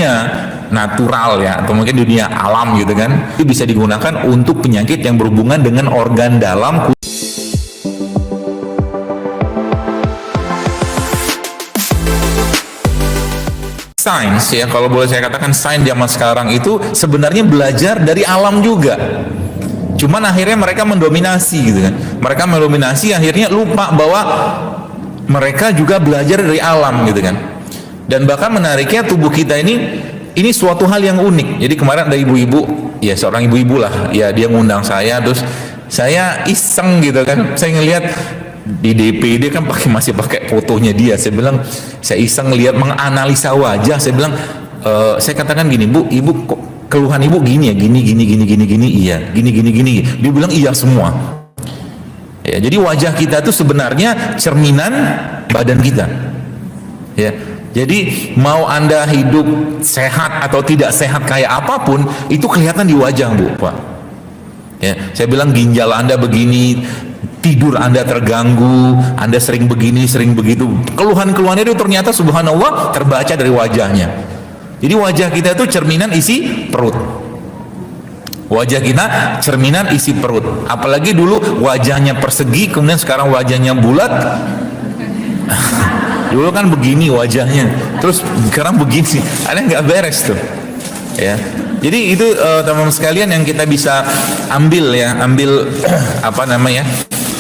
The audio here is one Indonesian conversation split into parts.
dunia natural ya, atau mungkin dunia alam gitu kan, itu bisa digunakan untuk penyakit yang berhubungan dengan organ dalam. Sains ya, kalau boleh saya katakan sains zaman sekarang itu sebenarnya belajar dari alam juga. Cuman akhirnya mereka mendominasi gitu kan. Mereka mendominasi, akhirnya lupa bahwa mereka juga belajar dari alam gitu kan. Dan bahkan menariknya tubuh kita ini suatu hal yang unik. Jadi kemarin ada ibu-ibu, ya seorang ibu-ibu lah, ya dia ngundang saya, terus saya iseng gitu kan. Saya ngelihat di DPD kan masih pakai fotonya dia. Saya bilang, saya iseng lihat menganalisa wajah. Saya bilang, saya katakan gini, Bu, ibu kok keluhan ibu gini ya, gini, iya, gini. Dia bilang iya semua. Ya, jadi wajah kita itu sebenarnya cerminan badan kita. Ya, jadi mau Anda hidup sehat atau tidak sehat kayak apapun, itu kelihatan di wajah, Bu, Pak. Ya, saya bilang ginjal Anda begini, tidur Anda terganggu, Anda sering begini, sering begitu. Keluhan-keluhannya itu ternyata subhanallah terbaca dari wajahnya. Jadi wajah kita itu cerminan isi perut. Wajah kita cerminan isi perut. Apalagi dulu wajahnya persegi, kemudian sekarang wajahnya bulat. Dulu kan begini wajahnya, terus sekarang begini. Ada nggak beres tuh? Ya. Jadi itu teman-teman sekalian yang kita bisa ambil apa namanya,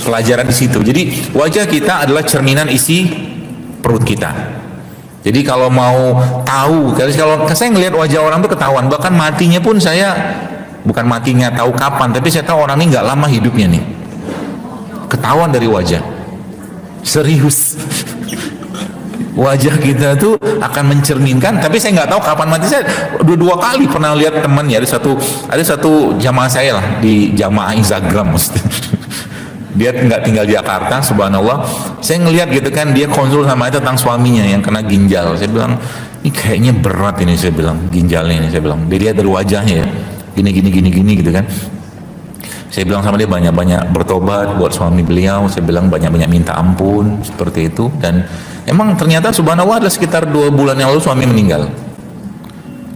pelajaran di situ. Jadi wajah kita adalah cerminan isi perut kita. Jadi kalau mau tahu, kalau saya ngelihat wajah orang itu ketahuan, bahkan matinya pun saya, bukan matinya tahu kapan, tapi saya tahu orang ini nggak lama hidupnya nih, ketahuan dari wajah. Serius. Wajah kita tuh akan mencerminkan, tapi saya nggak tahu kapan mati. Saya dua kali pernah lihat teman ya, ada satu jamaah saya lah, di jamaah Instagram dia nggak tinggal di Jakarta, subhanallah. Saya ngelihat gitu kan, dia konsul sama itu tentang suaminya yang kena ginjal. Saya bilang, ini kayaknya berat ini, saya bilang, ginjalnya ini, saya bilang. Dia lihat dari wajahnya ya, gini gitu kan. Saya bilang sama dia, banyak-banyak bertobat buat suami beliau. Saya bilang banyak-banyak minta ampun, seperti itu. Dan emang ternyata subhanallah ada sekitar 2 bulan yang lalu suami meninggal.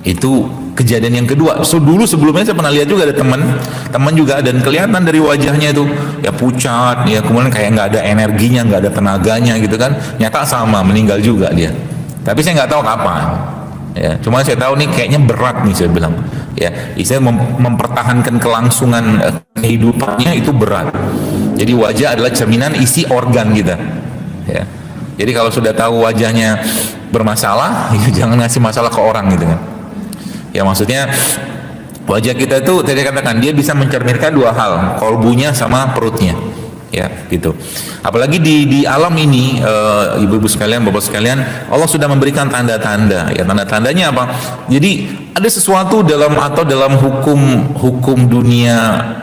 Itu kejadian yang kedua. So dulu sebelumnya saya pernah lihat juga ada teman juga, dan kelihatan dari wajahnya itu ya pucat, ya kemudian kayak nggak ada energinya, nggak ada tenaganya gitu kan. Nyata sama, meninggal juga dia. Tapi saya nggak tahu kapan. Ya, cuma saya tahu nih kayaknya berat nih, saya bilang. Ya, saya mempertahankan kelangsungan kehidupannya itu berat. Jadi wajah adalah cerminan isi organ kita. Ya. Jadi kalau sudah tahu wajahnya bermasalah, ya jangan ngasih masalah ke orang gitu kan. Ya maksudnya wajah kita itu tadi katakan dia bisa mencerminkan 2 hal, kolbunya sama perutnya, ya gitu. Apalagi di alam ini, ibu-ibu sekalian, bapak sekalian, Allah sudah memberikan tanda-tanda. Ya tanda-tandanya apa? Jadi ada sesuatu dalam hukum dunia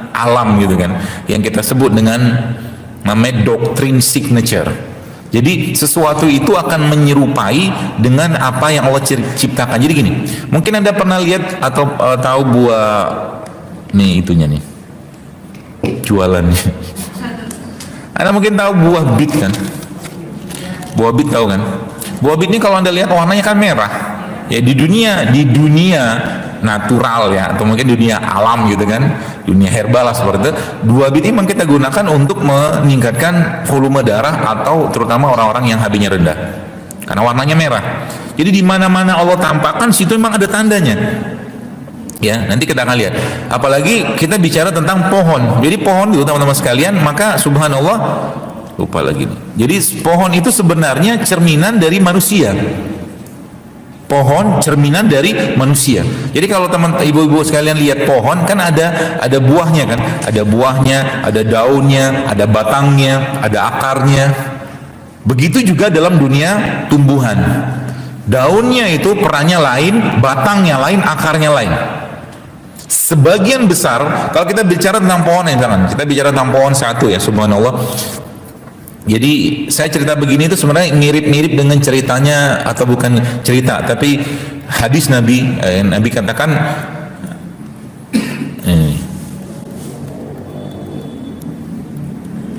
alam gitu kan, yang kita sebut dengan namanya doktrin signature. Jadi sesuatu itu akan menyerupai dengan apa yang Allah ciptakan. Jadi gini, mungkin Anda pernah lihat atau tahu buah nih, itunya nih, jualannya. Anda mungkin tahu buah bit kan? Buah bit tahu kan? Buah bit ini kalau Anda lihat warnanya kan merah. Ya di dunia natural ya, atau mungkin dunia alam gitu kan, dunia herbal lah seperti itu. Buah bit ini memang kita gunakan untuk meningkatkan volume darah, atau terutama orang-orang yang HB-nya rendah, karena warnanya merah. Jadi di mana-mana Allah tampakkan, situ memang ada tandanya. Ya, nanti kita akan lihat. Apalagi kita bicara tentang pohon. Jadi pohon itu teman-teman sekalian, maka subhanallah, lupa lagi nih. Jadi pohon itu sebenarnya cerminan dari manusia. Pohon cerminan dari manusia. Jadi kalau teman ibu-ibu sekalian lihat pohon kan ada buahnya kan, ada buahnya, ada daunnya, ada batangnya, ada akarnya. Begitu juga dalam dunia tumbuhan. Daunnya itu perannya lain, batangnya lain, akarnya lain. Sebagian besar kalau kita bicara tentang pohon, kita bicara tentang pohon satu ya, subhanallah. Jadi saya cerita begini itu sebenarnya mirip-mirip dengan ceritanya, atau bukan cerita, tapi hadis Nabi. Nabi katakan,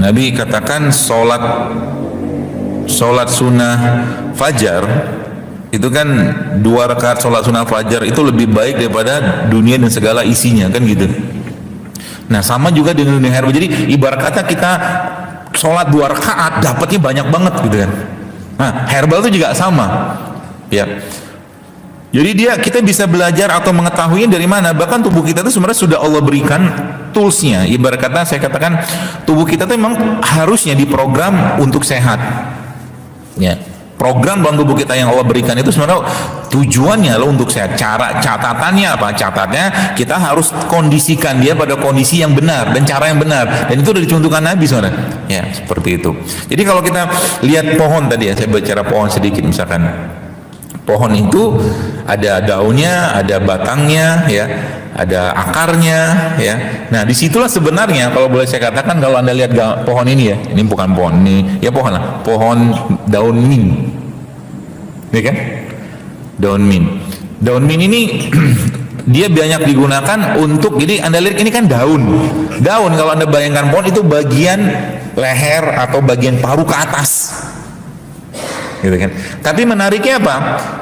Nabi katakan sholat sunnah fajar itu kan 2 rakaat sholat sunnah fajar itu lebih baik daripada dunia dan segala isinya, kan gitu. Nah sama juga dengan dunia herbal. Jadi ibarat kata kita sholat 2 rakaat dapatnya banyak banget gitu kan. Nah herbal itu juga sama ya. Jadi kita bisa belajar atau mengetahuinya dari mana. Bahkan tubuh kita itu sebenarnya sudah Allah berikan toolsnya. Ibarat kata saya katakan tubuh kita itu memang harusnya diprogram untuk sehat ya. Program dalam tubuh kita yang Allah berikan itu sebenarnya tujuannya loh untuk sehat. Catatannya apa? Catatnya kita harus kondisikan dia pada kondisi yang benar dan cara yang benar. Dan itu sudah dicontohkan Nabi sebenarnya. Ya, seperti itu. Jadi kalau kita lihat pohon tadi ya, saya bicara pohon sedikit misalkan. Pohon itu ada daunnya, ada batangnya, ya, ada akarnya, ya. Nah, disitulah sebenarnya kalau boleh saya katakan kalau Anda lihat pohon ini ya, ini bukan pohon ini, ya pohon lah, pohon daun mint, ya kan? Daun mint. Daun mint ini dia banyak digunakan untuk, jadi Anda lihat ini kan daun. Daun kalau Anda bayangkan pohon itu bagian leher atau bagian paruh ke atas. Gitu kan. Tapi menariknya apa?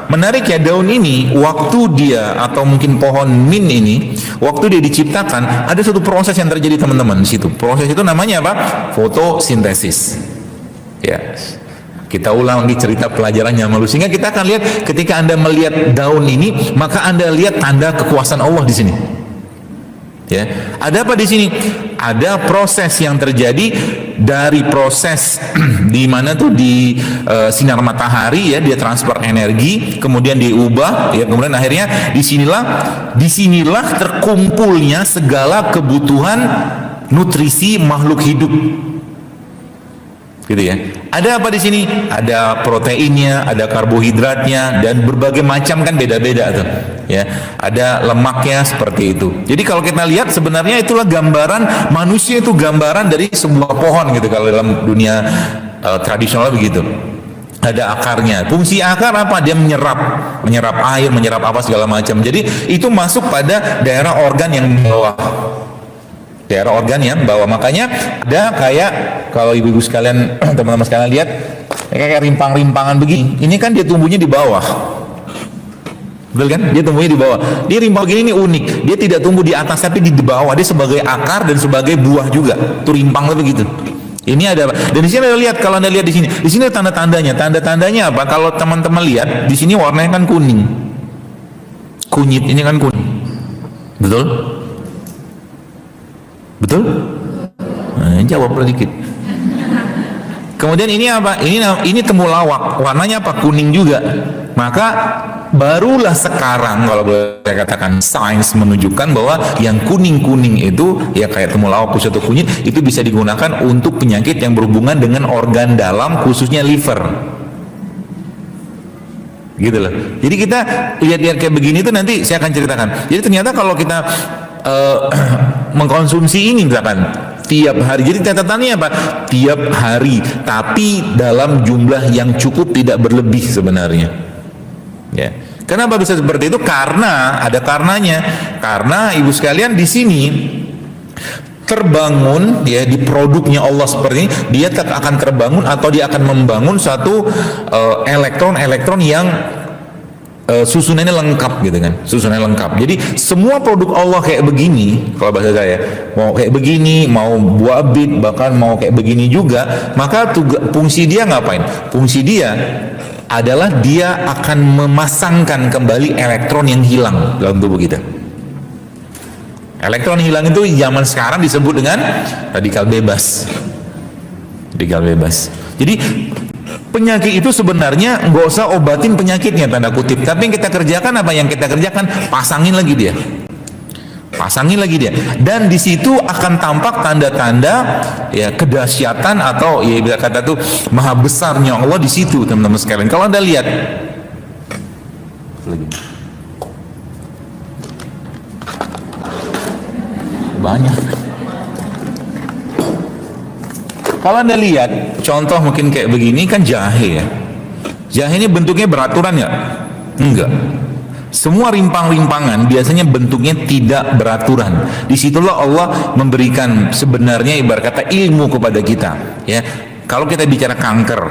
Menariknya daun ini waktu dia atau mungkin pohon mint ini waktu dia diciptakan ada suatu proses yang terjadi teman-teman di situ. Proses itu namanya apa? Fotosintesis. Ya. Kita ulang di cerita pelajarannya malu sehingga kita akan lihat ketika Anda melihat daun ini maka Anda lihat tanda kekuasaan Allah di sini. Ya, ada apa di sini? Ada proses yang terjadi dari proses di mana tuh di sinar matahari ya, dia transfer energi, kemudian diubah ya, kemudian akhirnya disinilah terkumpulnya segala kebutuhan nutrisi makhluk hidup. Gitu ya. Ada apa di sini? Ada proteinnya, ada karbohidratnya dan berbagai macam kan beda-beda tuh. Ya, ada lemaknya seperti itu. Jadi kalau kita lihat sebenarnya itulah gambaran manusia itu gambaran dari sebuah pohon gitu kalau dalam dunia tradisional begitu. Ada akarnya. Fungsi akar apa? Dia menyerap air, menyerap apa segala macam. Jadi itu masuk pada daerah organ yang bawah. Daerah organ yang bawah. Makanya ada kayak kalau ibu-ibu sekalian, teman-teman sekalian lihat kayak rimpang-rimpangan begini. Ini kan dia tumbuhnya di bawah. Betul kan? Dia tumbuhnya di bawah. Dia rimpang begini ini unik. Dia tidak tumbuh di atas tapi di bawah. Dia sebagai akar dan sebagai buah juga. Itu rimpang begitu. Ini ada, dan di sini Anda lihat kalau Anda lihat di sini ada tanda-tandanya. Tanda-tandanya apa? Kalau teman-teman lihat di sini warnanya kan kuning. Kunyit ini kan kuning. Betul? Betul? Nah, jawab sedikit. Kemudian ini apa? Ini temulawak. Warnanya apa? Kuning juga. Maka barulah sekarang kalau boleh saya katakan sains menunjukkan bahwa yang kuning-kuning itu ya kayak temulawak atau kunyit itu bisa digunakan untuk penyakit yang berhubungan dengan organ dalam khususnya liver. Gitu loh. Jadi kita lihat-lihat kayak begini itu nanti saya akan ceritakan. Jadi ternyata kalau kita mengkonsumsi ini misalkan tiap hari, jadi catatannya apa? Tiap hari, tapi dalam jumlah yang cukup, tidak berlebih sebenarnya. Ya. Kenapa bisa seperti itu? Karena ada karenanya. Karena ibu sekalian di sini terbangun ya di produknya Allah seperti ini, dia akan terbangun atau dia akan membangun satu elektron-elektron yang susunannya lengkap gitu kan, susunannya lengkap. Jadi semua produk Allah kayak begini, kalau bahasa saya mau kayak begini, mau buah bit, bahkan mau kayak begini juga, maka fungsi dia ngapain? Fungsi dia adalah dia akan memasangkan kembali elektron yang hilang dalam tubuh kita. Elektron hilang itu zaman sekarang disebut dengan radikal bebas. Radikal bebas. Jadi penyakit itu sebenarnya nggak usah obatin penyakitnya tanda kutip, tapi yang kita kerjakan apa? Yang kita kerjakan pasangin lagi dia, dan di situ akan tampak tanda-tanda ya kedahsyatan atau ya bisa kata tuh maha besarnya Allah di situ teman-teman sekalian. Kalau Anda lihat banyak. Kalau Anda lihat contoh mungkin kayak begini kan jahe ya. Jahe ini bentuknya beraturan ya? Enggak. Semua rimpang-rimpangan biasanya bentuknya tidak beraturan. Disitulah Allah memberikan sebenarnya ibarat kata ilmu kepada kita. Ya, kalau kita bicara kanker,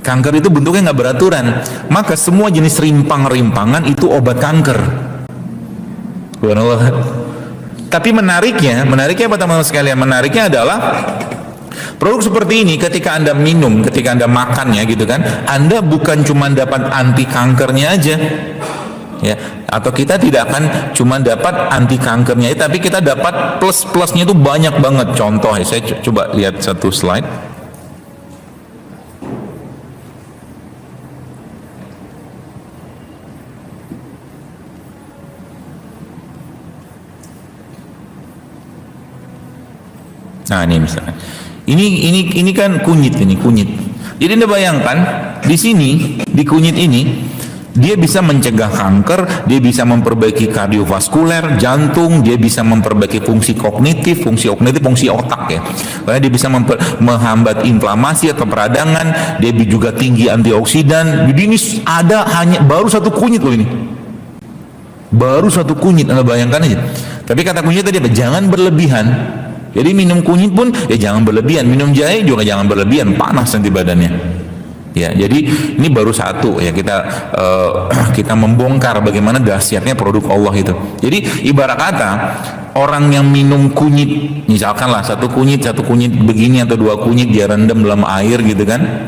Kanker itu bentuknya nggak beraturan, maka semua jenis rimpang-rimpangan itu obat kanker. Subhanallah. Tapi menariknya apa teman-teman sekalian? Menariknya adalah produk seperti ini ketika Anda minum, ketika Anda makannya gitu kan, Anda bukan cuma dapat anti kankernya aja, ya, atau kita tidak akan cuma dapat anti kankernya, tapi kita dapat plus-plusnya itu banyak banget. Contoh, ya, saya coba lihat satu slide. Nah, ini misalnya, ini kan kunyit, ini kunyit. Jadi Anda bayangkan di sini, di kunyit ini, dia bisa mencegah kanker, dia bisa memperbaiki kardiovaskuler, jantung, dia bisa memperbaiki fungsi kognitif, fungsi otak ya. Karena dia bisa menghambat inflamasi atau peradangan, dia juga tinggi antioksidan. Jadi ini ada hanya baru satu kunyit loh ini. Baru satu kunyit, Anda bayangkan aja. Tapi kata kunyit tadi apa? Jangan berlebihan. Jadi minum kunyit pun ya jangan berlebihan, minum jahe juga jangan berlebihan, panas nanti badannya. Ya, jadi ini baru satu ya, kita membongkar bagaimana dahsyatnya produk Allah itu. Jadi ibarat kata orang yang minum kunyit, misalkan lah satu kunyit begini atau dua kunyit dia rendam dalam air gitu kan.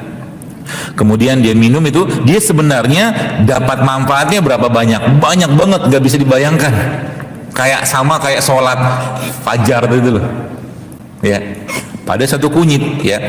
Kemudian dia minum itu, dia sebenarnya dapat manfaatnya berapa banyak? Banyak banget, nggak bisa dibayangkan. Kayak sholat fajar itu loh. Ya, pada satu kunyit ya.